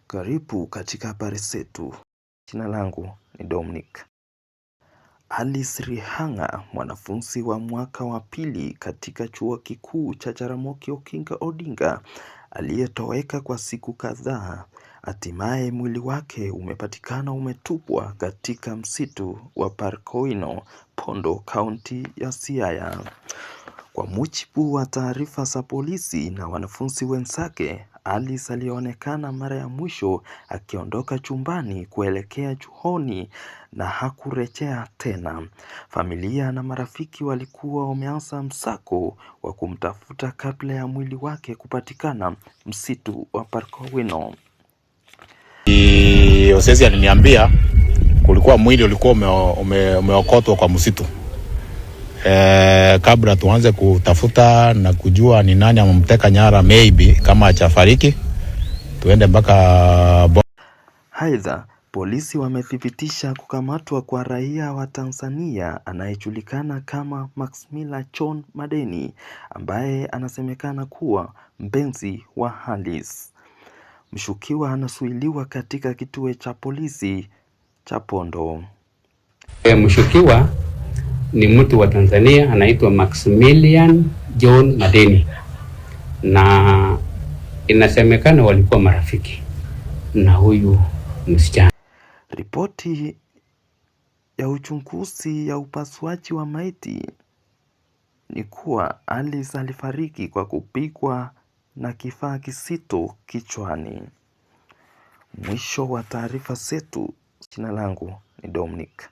Karibu katika habari zetu. Jina langu ni Dominic. Alice Rihanga, mwanafunzi wa mwaka wa pili katika chuo kikuu cha Jaramogi Oginga Odinga, aliyetoweka kwa siku kadhaa, hatimaye mwili wake umepatikana umetupwa katika msitu wa Parkowino, Bondo, kaunti ya Siaya. Kwa mujibu wa taarifa za polisi na wanafunzi wenzake, Alice alionekana mara ya mwisho akiondoka chumbani kuelekea chuoni na hakurejea tena. Familia na marafiki walikuwa wameanza msako wa kumtafuta kabla ya mwili wake kupatikana msitu wa Parkowino. Osesi aliniambia kulikuwa mwili ulikuwa umeokotwa kwa msitu. Kabla tuanze kutafuta na kujua ni nani amemteka nyara, maybe kama hajafariki tuende mpaka. Aidha, polisi wamethibitisha kukamatwa kwa raia wa Tanzania anayejulikana kama Maximilian John Madeni, ambaye anasemekana kuwa mpenzi wa Alice. Mshukiwa anazuiliwa katika kituo cha polisi cha Bondo. Mshukiwa ni mtu wa Tanzania anaitwa Maximilian John Madeni, na inasemekana walikuwa marafiki na huyu msichana. Ripoti ya uchunguzi ya upasuaji wa maiti ni kuwa Alice alifariki kwa kupigwa na kifaa kizito kichwani. Mwisho wa taarifa zetu. Jina langu ni Dominic.